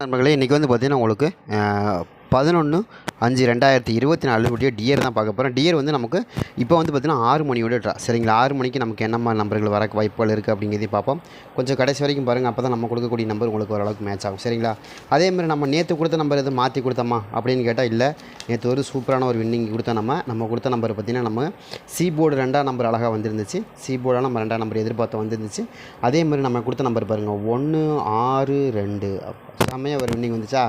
நண்பர்களே இன்றைக்கி வந்து பார்த்திங்கன்னா உங்களுக்கு 11/5/2024 கூடிய டியர் தான் பார்க்க போகிறோம். டியர் வந்து நமக்கு இப்போ வந்து பார்த்திங்கன்னா 6 மணியோட ட்ரா சரிங்களா. 6 மணிக்கு நமக்கு என்ன மாதிரி நம்பர்கள் வர வாய்ப்புகள் இருக்குது அப்படிங்கிறதையும் பார்ப்போம். கொஞ்சம் கடைசி வரைக்கும் பாருங்கள், அப்போ தான் நம்ம கொடுக்கக்கூடிய நம்பர் உங்களுக்கு ஓரளவுக்கு மேட்ச் ஆகும் சரிங்களா. அதேமாதிரி நம்ம நேற்று கொடுத்த நம்பர் எதுவும் மாற்றி கொடுத்தோமா அப்படின்னு கேட்டால் இல்லை. நேற்று ஒரு சூப்பரான ஒரு வின்னிங் கொடுத்தோம். நம்ம கொடுத்த நம்பர் பார்த்திங்கன்னா நம்ம சி போர்டு 2ஆம் நம்பர் அழகாக வந்துருந்துச்சு. சி போர்டால் நம்ம 2ஆம் நம்பர் எதிர்பார்த்து வந்துருந்துச்சு. அதேமாதிரி நம்ம கொடுத்த நம்பர் பாருங்கள் 162 செம்மையாக ஒரு வின்னிங் வந்துச்சா.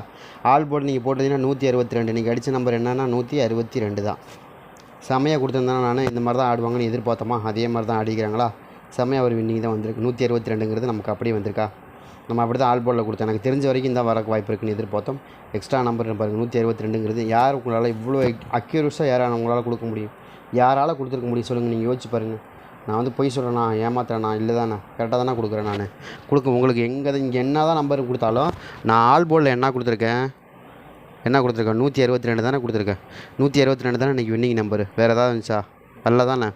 ஆல் போர்டு நீங்கள் போட்டீங்கன்னா 162. நீங்கள் அடித்த நம்பர் என்னென்னா 162 தான். செம்மையாக கொடுத்துருந்தேன்னா நான் இந்த மாதிரி தான் ஆடுவாங்கன்னு எதிர்பார்த்தோமா, அதே மாதிரி தான் ஆடிக்கிறாங்களா. செம்மையாக ஒரு வின்னிங் தான் வந்திருக்கு. 162ங்கிறது நமக்கு அப்படியே வந்திருக்கா. நம்ம அப்படி தான் ஆல் போர்டில் கொடுத்தோம். எனக்கு தெரிஞ்ச வரைக்கும் தான் வரக்கு வாய்ப்பு இருக்குன்னு எதிர்பார்த்தோம். எக்ஸ்ட்ரா நம்பர் பாருங்கள் 162ங்கிறது. யார் உங்களால் இவ்வளோ அக்யூரஸாக யாரால் உங்களால் கொடுக்க முடியும்? யாரால் கொடுத்துருக்க முடியும் சொல்லுங்கள். நீங்கள் யோசிச்சு பாருங்கள். நான் வந்து பொய் சொல்கிறேண்ணா, ஏமாத்துறேண்ணா? இல்லை தானே, கரெக்டாக தானே கொடுக்குறேன். நான் உங்களுக்கு இங்கே என்ன தான் நம்பர் கொடுத்தாலும் நான் ஆல் போர்டில் என்ன கொடுத்துருக்கேன் 162 தானே கொடுத்துருக்கேன். 162 தானே இன்றைக்கி வின்னிங் நம்பரு. வேறு ஏதாவது இருந்துச்சா? அல்ல தானே.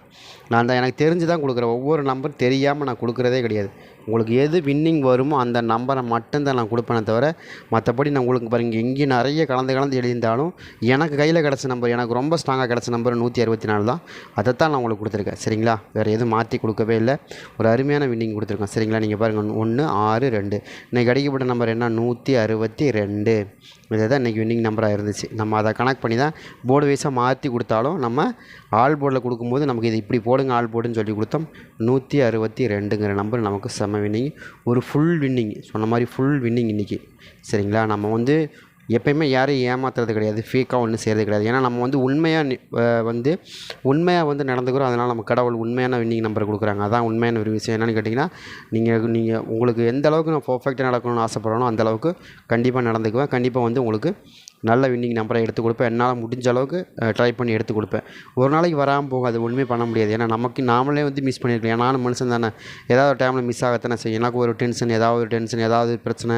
நான் தான் எனக்கு தெரிஞ்சு தான் கொடுக்குறேன். ஒவ்வொரு நம்பர் தெரியாமல் நான் கொடுக்குறதே கிடையாது. உங்களுக்கு எது வின்னிங் வருமோ அந்த நம்பரை மட்டும்தான் நான் கொடுப்பேனே தவிர மற்றபடி நான் உங்களுக்கு பாருங்கள் எங்கேயும் நிறைய கலந்து எழுதியிருந்தாலும் எனக்கு கையில் கிடச்ச நம்பர், எனக்கு ரொம்ப ஸ்ட்ராங்காக கிடச்ச நம்பர் 164 தான். அதைத்தான் நான் உங்களுக்கு கொடுத்துருக்கேன் சரிங்களா. வேறு எதுவும் மாற்றி கொடுக்கவே இல்லை. ஒரு அருமையான வின்னிங் கொடுத்துருக்கேன் சரிங்களா. நீங்கள் பாருங்கள் 162 இன்றைக்கி அடிக்கப்பட்ட நம்பர் என்ன 162. இதை தான் இன்றைக்கி வின்னிங் நம்பராக இருந்துச்சு. நம்ம அதை கனெக்ட் பண்ணி தான் போர்டு வைஸாக மாற்றி கொடுத்தாலும் நம்ம ஆல் போர்டில் கொடுக்கும்போது நமக்கு இது இப்படி போடுங்க ஆல் போர்டுன்னு சொல்லி கொடுத்தோம். 162ங்கிற நம்பர் நமக்கு செம்ம வின்னிங். ஒரு ஃபுல் வின்னிங் சொன்ன மாதிரி ஃபுல் வின்னிங் இன்றைக்கி சரிங்களா. நம்ம வந்து எப்போயுமே யாரையும் ஏமாத்துறது கிடையாது, ஃபேக்காக ஒன்றும் செய்கிறது கிடையாது. ஏன்னா நம்ம வந்து உண்மையாக வந்து நடந்துக்கிறோம். அதனால் நம்ம கடவுள் உண்மையான வின்னிங் நம்பர் கொடுக்குறாங்க. அதான் உண்மையான ஒரு விஷயம். என்னென்னு கேட்டிங்கன்னா நீங்கள் உங்களுக்கு எந்த அளவுக்கு நான் பர்ஃபெக்டாக நடக்கணும்னு ஆசைப்படணும் அந்தளவுக்கு கண்டிப்பாக நடந்துக்குவேன். கண்டிப்பாக வந்து உங்களுக்கு நல்ல வின்னிங் நம்பரை எடுத்து கொடுப்பேன். என்னால் முடிஞ்ச அளவுக்கு ட்ரை பண்ணி எடுத்து கொடுப்பேன். ஒரு நாளைக்கு வராமல் போகும், அது ஒன்றுமே பண்ண முடியாது. ஏன்னா நாமளே வந்து மிஸ் பண்ணியிருக்கலாம். நானும் மனுஷன் தானே, ஏதாவது ஒரு டைமில் மிஸ் ஆகத்தானே செய்யும். எனக்கு ஒரு டென்ஷன், ஏதாவது பிரச்சனை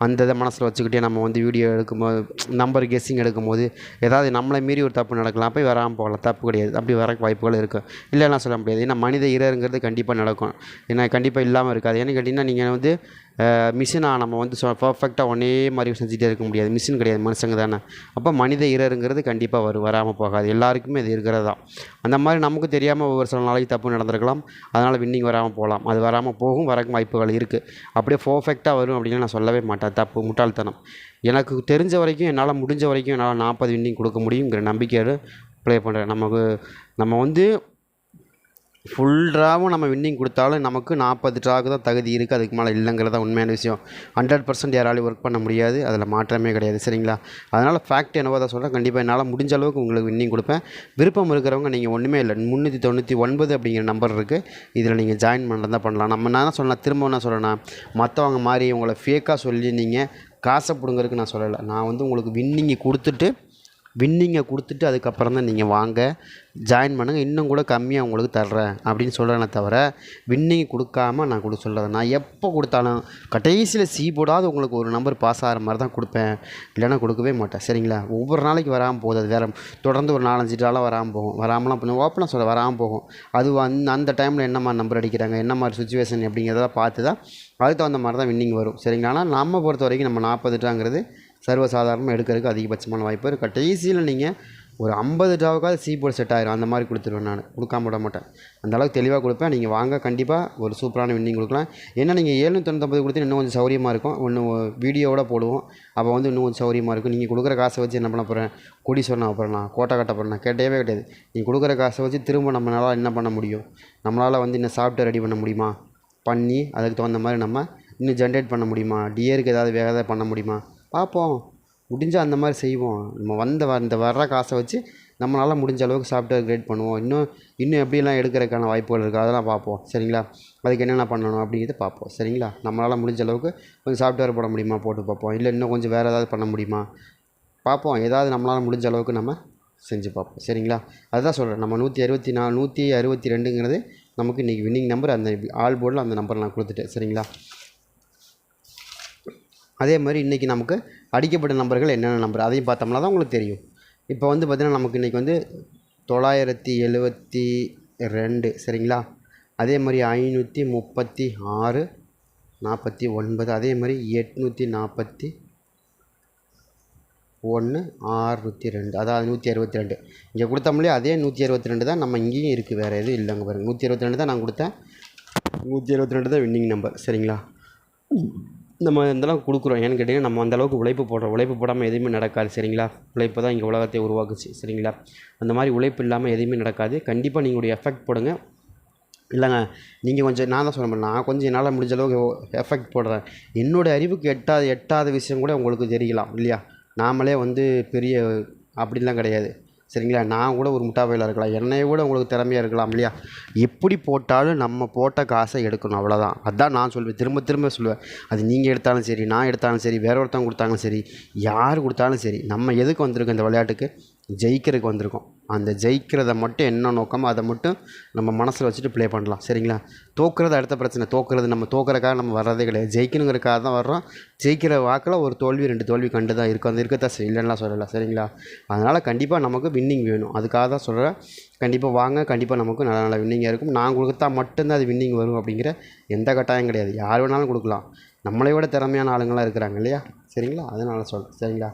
அந்த இதை மனசில் வச்சுக்கிட்டே நம்ம வந்து வீடியோ எடுக்கும்போது நம்பர் கெஸ்ஸிங் எடுக்கும்போது ஏதாவது நம்மளை மீறி ஒரு தப்பு நடக்கலாம். போய் வராமல் போகலாம், தப்பு கிடையாது. அப்படி வர வாய்ப்புகள் இருக்குது, இல்லைன்னா சொல்ல முடியாது. ஏன்னா மனித இரங்கிறது கண்டிப்பாக நடக்கும். ஏன்னா கண்டிப்பாக இல்லாமல் இருக்காது. ஏன்னு கேட்டிங்கன்னா நீங்கள் வந்து மிஷினாக நம்ம வந்து பர்ஃபெக்டாக ஒரே மாதிரி செஞ்சுட்டே இருக்க முடியாது. மிஷின் கிடையாது, மனுஷங்க தானே. அப்போ மனித இரருங்கிறது கண்டிப்பாக வராமல் போகாது. எல்லாருக்குமே அது இருக்கிறது தான். அந்த மாதிரி நமக்கு தெரியாமல் ஒவ்வொரு சில நாளைக்கு தப்பு நடந்திருக்கலாம். அதனால் வின்னிங் வராமல் போகலாம். அது வராமல் போகும், வரக்கு வாய்ப்புகள் இருக்குது. அப்படியே பர்ஃபெக்டாக வரும் அப்படின்னு நான் சொல்லவே மாட்டேன். தப்பு, முட்டாள்தனம். எனக்கு தெரிஞ்ச வரைக்கும் என்னால் முடிஞ்ச வரைக்கும் என்னால் 40 வின்னிங் கொடுக்க முடியுங்கிற நம்பிக்கையோடு ப்ளே பண்ணுறேன். நம்ம வந்து ஃபுல் ட்ராவும் நம்ம வின்னிங் கொடுத்தாலும் நமக்கு 40 ட்ராவுக்கு தான் தகுதி இருக்குது. அதுக்கு மேலே இல்லைங்கிறதா உண்மையான விஷயம். 100% யாராலையும் ஒர்க் பண்ண முடியாது, அதில் மாற்றமே கிடையாது சரிங்களா. அதனால் ஃபேக்ட் என்னவோ தான் சொல்கிறேன். கண்டிப்பாக என்னால் முடிஞ்ச அளவுக்கு உங்களுக்கு வின்னிங் கொடுப்பேன். விருப்பம் இருக்கிறவங்க நீங்கள் ஒன்றுமே இல்லை 399 அப்படிங்கிற நம்பர் இருக்குது. இதில் நீங்கள் ஜாயின் பண்ணுறதா பண்ணலாம். நம்ம என்ன சொல்லலாம், திரும்ப என்ன சொல்லணும்னா மற்றவங்க மாதிரி உங்களை ஃபேக்காக சொல்லி நீங்கள் காசை பிடுங்கிறதுக்கு நான் சொல்லலை. நான் வந்து உங்களுக்கு வின்னிங்கை கொடுத்துட்டு அதுக்கப்புறம் தான் நீங்கள் வாங்க ஜாயின் பண்ணுங்கள், இன்னும் கூட கம்மியாக உங்களுக்கு தர்றேன் அப்படின்னு சொல்கிறேனே தவிர வின்னிங் கொடுக்காமல் நான் கொடுக்க சொல்கிறேன். நான் எப்போ கொடுத்தாலும் கடைசியில் சி போடாது உங்களுக்கு ஒரு நம்பர் பாஸ் ஆகிற மாதிரி தான் கொடுப்பேன், இல்லைன்னா கொடுக்கவே மாட்டேன் சரிங்களா. ஒவ்வொரு நாளைக்கு வராமல் போகுது. அது வேறு தொடர்ந்து ஒரு 4-5 ட்ராலாம் வராமல் போகும். வராமலாம் பண்ண ஓப்பனாக சொல்ல வராமல் போகும். அது அந்த டைமில் என்ன மாதிரி நம்பர் அடிக்கிறாங்க, என்ன மாதிரி சுச்சுவேஷன் அப்படிங்கிறதெல்லாம் பார்த்து தான் அதுக்கு தகுந்த மாதிரி தான் வின்னிங் வரும் சரிங்களா. ஆனால் நம்ம பொறுத்த வரைக்கும் நம்ம 40 ட்ராங்கிறது சர்வசாதாரணமாக எடுக்கிறதுக்கு அதிகபட்சமான வாய்ப்பு இருக்குது. கடைசியில் நீங்கள் ஒரு 50 ட்ராவுக்காவது சி போர்டு செட் ஆகிரும். அந்த மாதிரி கொடுத்துருவேன். நான் கொடுக்காம விட மாட்டேன். அந்தளவுக்கு தெளிவாக கொடுப்பேன். நீங்கள் வாங்க, கண்டிப்பாக ஒரு சூப்பரான வின்னிங் கொடுக்கலாம். ஏன்னா நீங்கள் 799 கொடுத்து இன்னும் கொஞ்சம் சௌரியமாக இருக்கும். இன்னும் வீடியோவோட போடுவோம், அப்போ வந்து இன்னும் கொஞ்சம் சௌரியமாக இருக்கும். நீங்கள் கொடுக்குற காசை வச்சு என்ன பண்ண போகிறேன், கோடீஸ்வரன் ஆக போகிறேன், கோட்டை கட்ட போகிறேன் கேட்டவே கிடையாது. நீங்கள் கொடுக்குற காசை வச்சு திரும்ப நம்மளால் என்ன பண்ண முடியும், நம்மளால் வந்து இன்னும் சாஃப்ட்வேர் ரெடி பண்ண முடியுமா, பண்ணி அதுக்கு தகுந்த மாதிரி நம்ம இன்னும் ஜென்ரேட் பண்ண முடியுமா, டிஏருக்கு ஏதாவது வேறு ஏதாவது பண்ண முடியுமா பார்ப்போம். முடிஞ்சால் அந்த மாதிரி செய்வோம். நம்ம இந்த வர்ற காசை வச்சு நம்மளால் முடிஞ்ச அளவுக்கு சாஃப்ட்வேர் கிரியேட் பண்ணுவோம். இன்னும் எப்படிலாம் எடுக்கிறதுக்கான வாய்ப்புகள் இருக்குது அதெல்லாம் பார்ப்போம் சரிங்களா. அதுக்கு என்னென்ன பண்ணணும் அப்படிங்கிறத பார்ப்போம் சரிங்களா. நம்மளால் முடிஞ்ச அளவுக்கு கொஞ்சம் சாஃப்ட்வேர் போட முடியுமா போட்டு பார்ப்போம். இல்லை இன்னும் கொஞ்சம் வேறு ஏதாவது பண்ண முடியுமா பார்ப்போம். ஏதாவது நம்மளால் முடிஞ்ச அளவுக்கு நம்ம செஞ்சு பார்ப்போம் சரிங்களா. அதுதான் சொல்கிறேன். நம்ம 162ங்கிறது நமக்கு இன்றைக்கி வின்னிங் நம்பர். அந்த ஆல் போர்டில் அந்த நம்பர் நான் கொடுத்துட்டேன் சரிங்களா. அதே மாதிரி இன்றைக்கி நமக்கு அடிக்கப்பட்ட நம்பர்கள் என்னென்ன நம்பர் அதையும் பார்த்தோம்னா தான் உங்களுக்கு தெரியும். இப்போ வந்து பார்த்திங்கன்னா நமக்கு இன்றைக்கி வந்து 972 சரிங்களா. அதே மாதிரி 536 49, அதே மாதிரி 849 1 602 அதாவது 162 இங்கே கொடுத்தோம்லையே அதே 162 தான் நம்ம இங்கேயும் இருக்குது, வேறு எதுவும் இல்லைங்க பாருங்கள். 162 தான் நான் கொடுத்தேன், 162 தான் வின்னிங் நம்பர் சரிங்களா. நம்ம இந்தளவுக்கு கொடுக்குறோம் ஏன்னு கேட்டிங்கன்னா நம்ம அந்தளவுக்கு உழைப்பு போடுறோம். உழைப்பு போடாமல் எதுவுமே நடக்காது சரிங்களா. உழைப்பு தான் இங்கே உலகத்தை உருவாக்குச்சு சரிங்களா. அந்த மாதிரி உழைப்பு இல்லாமல் எதுவுமே நடக்காது. கண்டிப்பாக நீங்களுடைய எஃபெக்ட் போடுங்க. இல்லைங்க நீங்கள் கொஞ்சம் நான் தான் சொல்ல நான் கொஞ்சம் என்னால் முடிஞ்ச அளவுக்கு எஃபெக்ட் போடுறேன். என்னோடய அறிவுக்கு எட்டாத விஷயம் கூட உங்களுக்கு தெரியலாம் இல்லையா. நாமளே வந்து பெரிய அப்படிலாம் கிடையாது சரிங்களா. நான் கூட ஒரு முட்டாப்பையில் இருக்கலாம், என்னைய கூட உங்களுக்கு திறமையாக இருக்கலாம் இல்லையா. எப்படி போட்டாலும் நம்ம போட்ட காசை எடுக்கணும், அவ்வளோதான். அதுதான் நான் சொல்வேன், திரும்ப திரும்ப சொல்லுவேன். அது நீங்கள் எடுத்தாலும் சரி, நான் எடுத்தாலும் சரி, வேற ஒருத்தவங்க கொடுத்தாலும் சரி, யார் கொடுத்தாலும் சரி, நம்ம எதுக்கு வந்திருக்கோம் இந்த விளையாட்டுக்கு? ஜெயிக்கிறதுக்கு வந்திருக்கோம். அந்த ஜெயிக்கிறத மட்டும் என்ன நோக்கமோ அதை மட்டும் நம்ம மனசில் வச்சுட்டு ப்ளே பண்ணலாம் சரிங்களா. தோக்குறது அடுத்த பிரச்சனை. நம்ம தோக்குறதுக்காக நம்ம வர்றதே கிடையாது, ஜெயிக்கணுங்கிறதுக்காக தான் வர்றோம். ஜெயிக்கிற வாக்கில் ஒரு தோல்வி 2 தோல்வி கண்டு தான் இருக்கும், அது இருக்கத்தான் சரி, இல்லைன்னா சொல்லலை சரிங்களா. அதனால் கண்டிப்பாக நமக்கு வின்னிங் வேணும், அதுக்காக தான் சொல்கிறேன். கண்டிப்பாக வாங்க, கண்டிப்பாக நமக்கு நல்ல நல்ல வின்னிங்காக இருக்கும். நான் கொடுத்தா மட்டும்தான் அது வின்னிங் வரும் அப்படிங்கிற எந்த கட்டாயம் கிடையாது. யார் வேணாலும் கொடுக்கலாம், நம்மளை விட திறமையான ஆளுங்களாம் இருக்கிறாங்க இல்லையா சரிங்களா. அதனால் சொல்கிறேன் சரிங்களா.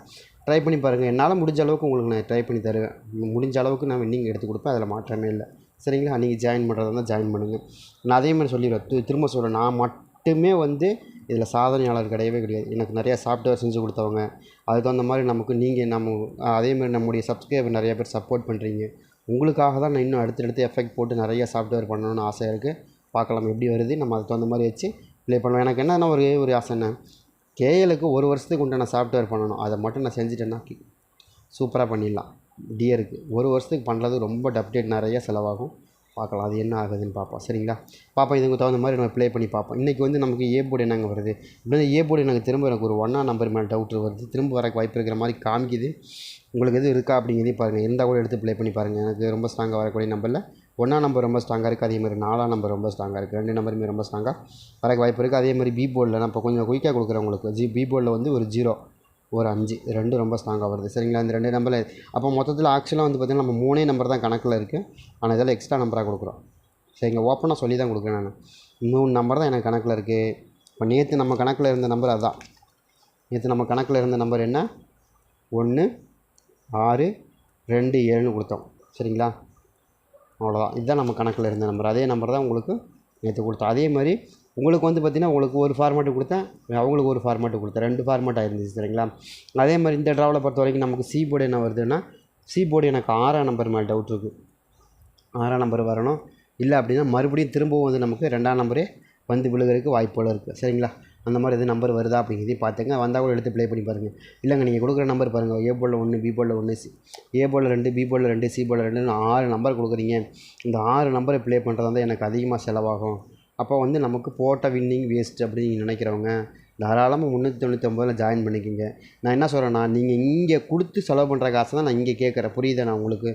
ட்ரை பண்ணி பாருங்கள். என்னால் முடிஞ்ச அளவுக்கு உங்களுக்கு நான் ட்ரை பண்ணி தருவேன். முடிஞ்ச அளவுக்கு நான் வின்னிங் எடுத்து கொடுப்பேன், அதில் மாற்றமே இல்லை சரிங்களா. நீங்கள் ஜாயின் பண்ணுறதா இருந்தால் ஜாயின் பண்ணுங்கள். நான் அதே மாதிரி சொல்லிடுவேன், திரும்ப சொல்கிறேன், நான் மட்டுமே வந்து இதில் சாதனையாளர் கிடையவே கிடையாது. எனக்கு நிறையா சாஃப்ட்வேர் செஞ்சு கொடுத்தவங்க, அதுக்கு தகுந்த மாதிரி நமக்கு அதேமாதிரி நம்முடைய சப்ஸ்கிரைபர் நிறையா பேர் சப்போர்ட் பண்ணுறீங்க. உங்களுக்காக தான் நான் இன்னும் அடுத்தடுத்து எஃபெக்ட் போட்டு நிறையா சாஃப்ட்வேர் பண்ணணும்னு ஆசையாக இருக்குது. பார்க்கலாம் எப்படி வருது, நம்ம அதுக்கு தகுந்த மாதிரி வச்சு ப்ளே பண்ணுவேன். எனக்கு என்னென்னா ஒரு ஆசை என்ன, கேஎலுக்கு 1 வருஷத்துக்கு உண்டான சாஃப்ட்வேர் பண்ணணும். அதை மட்டும் நான் செஞ்சுட்டேன்னா சூப்பராக பண்ணிடலாம். டியருக்கு 1 வருஷத்துக்கு பண்ணுறது ரொம்ப அப்டேட் நிறைய செலவாகும். பார்க்கலாம் அது என்ன ஆகுதுன்னு பார்ப்போம் சரிங்களா. பார்ப்போம், இதுக்கு தகுந்த மாதிரி நம்ம ப்ளே பண்ணி பார்ப்போம். இன்றைக்கி வந்து நமக்கு ஏ போர்டு என்னங்க வருது, இப்படி ஏ போர்டு எனக்கு திரும்ப எனக்கு ஒரு 1ஆம் நம்பர் மேலே டவுட் வருது, திரும்ப வரக்கு வாய்ப்பு இருக்கிற மாதிரி காமிக்குது. உங்களுக்கு எதுவும் இருக்கா அப்படிங்கிறதையும் பாருங்கள், இருந்தால் கூட எடுத்து ப்ளே பண்ணி பாருங்கள். எனக்கு ரொம்ப ஸ்ட்ராங்காக வரக்கூடிய நம்பரில் 1ஆம் நம்பர் ரொம்ப ஸ்ட்ராங்காக இருக்குது, அதே மாதிரி 4ஆம் நம்பர் ரொம்ப ஸ்ட்ராங்காக இருக்குது. 2 நம்பருமே ரொம்ப ஸ்ட்ராங்காக வரக்கு வாய்ப்பு இருக்குது. அதே மாதிரி பி போர்டில் நான் இப்போ கொஞ்சம் குயிக்காக கொடுக்குறேன் உங்களுக்கு. பி போர்டில் வந்து ஒரு 0 ஒரு 5 2 ரொம்ப ஸ்ட்ராங்காக வருது சரிங்களா. இந்த 2 நம்பரில் அப்போ மொத்தத்தில் ஆக்சுவலாக வந்து பார்த்திங்கன்னா நம்ம 3 நம்பர் தான் கணக்கில் இருக்குது, ஆனால் இதெல்லாம் எக்ஸ்ட்ரா நம்பராக கொடுக்குறோம் சரிங்க. ஓப்பனாக சொல்லி தான் கொடுக்குறேன் நான். 3 நம்பர் தான் எனக்கு கணக்கில் இருக்குது. இப்போ நேற்று நம்ம கணக்கில் இருந்த நம்பர் அதுதான். நேற்று நம்ம கணக்கில் இருந்த நம்பர் என்ன, 1 6 2 7ன்னு கொடுத்தோம் சரிங்களா. அவ்வளோதான், இதுதான் நம்ம கணக்கில் இருந்த நம்பர். அதே நம்பர் தான் உங்களுக்கு நேற்று கொடுத்தோம். அதே மாதிரி உங்களுக்கு வந்து பார்த்திங்கன்னா உங்களுக்கு ஒரு ஃபார்மேட்டு கொடுத்தேன், அவங்களுக்கு ஒரு ஃபார்மேட்டு கொடுத்தேன், 2 ஃபார்மேட் ஆயிருந்துச்சு சரிங்களா. அதே மாதிரி இந்த ட்ராவில் பொறுத்த வரைக்கும் நமக்கு சி போர்டு என்ன வருதுன்னா, சி போர்டு எனக்கு 6ஆம் நம்பர் மேலே டவுட் இருக்குது. 6ஆம் நம்பர் வரணும், இல்லை அப்படின்னா மறுபடியும் திரும்பவும் வந்து நமக்கு 2ஆம் நம்பரே வந்து விழுகிறதுக்கு வாய்ப்புகள் இருக்குது சரிங்களா. அந்த மாதிரி எது நம்பர் வருதா அப்படிங்கிறதையும் பார்த்துங்க. வந்தால் கூட எடுத்து ப்ளே பண்ணி பாருங்கள். இல்லைங்க நீங்கள் கொடுக்குற நம்பர் பாருங்கள், ஏ போர்டில் 1 பி போர்டில் 1 ஏ போர்டில் 2 பி போர்டில் 2 சி போர்டில் 2 6 நம்பர் கொடுக்குறீங்க. இந்த 6 நம்பரை ப்ளே பண்ணுறது வந்து எனக்கு அதிகமாக செலவாகும். அப்போ வந்து நமக்கு போட்ட வின்னிங் வேஸ்ட் அப்படின்னு நீங்கள் நினைக்கிறவங்க தாராளமாக 399 ஜாயின் பண்ணிக்கிங்க. நான் என்ன சொல்கிறேன்னா, நீங்கள் இங்கே கொடுத்து செலவு பண்ணுற காசை தான் நான் இங்கே கேட்குறேன். புரியுதா நான் உங்களுக்கு?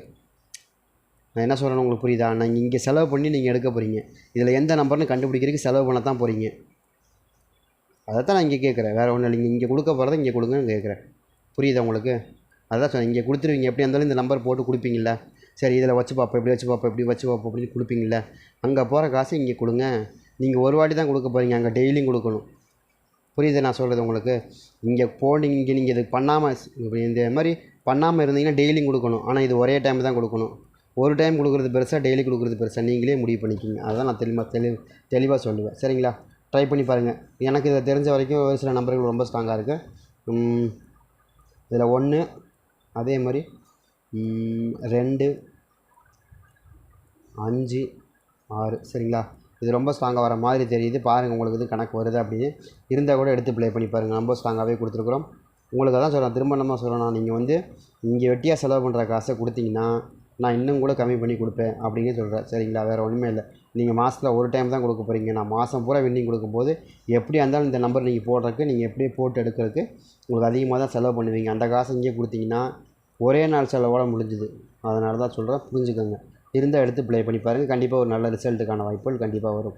நான் என்ன சொல்கிறேன்னு உங்களுக்கு புரியுதா? நான் இங்கே செலவு பண்ணி நீங்கள் எடுக்க போகிறீங்க. இதில் எந்த நம்பர்னு கண்டுபிடிக்கிறதுக்கு செலவு பண்ண தான் போகிறீங்க. அதைத்தான் நான் இங்கே கேட்குறேன், வேறு ஒன்றும் இல்லைங்க. இங்கே கொடுக்க போகிறத இங்கே கொடுங்கன்னு கேட்குறேன். புரியுதா உங்களுக்கு? அதான் சொன்னேன், இங்கே கொடுத்துருவீங்க. எப்படி இருந்தாலும் இந்த நம்பர் போட்டு கொடுப்பீங்கள, சரி இதில் வச்சு பார்ப்போம், இப்படி வச்சு பார்ப்போம், இப்படி வச்சு பார்ப்போம் அப்படின்னு கொடுப்பீங்கள. அங்கே போகிற காசு இங்கே கொடுங்க. நீங்கள் ஒரு வாட்டி தான் கொடுக்க போகிறீங்க, அங்கே டெய்லியும் கொடுக்கணும். புரியுது நான் சொல்கிறது உங்களுக்கு? இங்கே போனீங்க, நீங்கள் இது பண்ணாமல் இந்த மாதிரி பண்ணாமல் இருந்தீங்கன்னா டெய்லியும் கொடுக்கணும். ஆனால் இது ஒரே டைம் தான் கொடுக்கணும். ஒரு டைம் கொடுக்குறது பெருசாக, டெய்லி கொடுக்குறது பெருசாக, நீங்களே முடிவு பண்ணிக்கிங்க. அதுதான் நான் தெளிவாக சொல்லுவேன் சரிங்களா. ட்ரை பண்ணி பாருங்கள். எனக்கு இதை தெரிஞ்ச வரைக்கும் ஒரு சில நம்பர்கள் ரொம்ப ஸ்ட்ராங்காக இருக்குது. இதில் 1 அதே மாதிரி 2 5 6 சரிங்களா. இது ரொம்ப ஸ்ட்ராங்காக வர மாதிரி தெரியுது. பாருங்கள் உங்களுக்கு இது கணக்கு வருது அப்படின்னு இருந்தால் கூட எடுத்து ப்ளே பண்ணி பாருங்கள். ரொம்ப ஸ்ட்ராங்காகவே கொடுத்துருக்குறோம். உங்களுக்கு அதான் சொல்கிறேன், திரும்ப நம்ம சொல்லணும், நீங்கள் வந்து இங்கே வெட்டியாக செலவு பண்ணுற காசை கொடுத்தீங்கன்னா நான் இன்னும் கூட கம்மி பண்ணி கொடுப்பேன் அப்படிங்கிற சொல்கிறேன் சரிங்களா. வேறு ஒன்றுமே இல்லை. நீங்கள் மாதத்தில் ஒரு டைம் தான் கொடுக்க போகிறீங்க. நான் மாதம் பூரா வின்னிங் கொடுக்கும்போது எப்படியா இருந்தாலும் இந்த நம்பர் நீங்கள் போடுறதுக்கு, நீங்கள் எப்படியே போட்டு எடுக்கிறதுக்கு உங்களுக்கு அதிகமாக தான் செலவு பண்ணுவீங்க. அந்த காசை இங்கே கொடுத்தீங்கன்னா ஒரே நாள் செலவோட முடிஞ்சுது. அதனால தான் சொல்கிறேன், புரிஞ்சுக்கோங்க. இருந்தால் எடுத்து ப்ளே பண்ணி பாருங்கள். கண்டிப்பாக ஒரு நல்ல ரிசல்ட்டுக்கான வாய்ப்புகள் கண்டிப்பாக வரும்.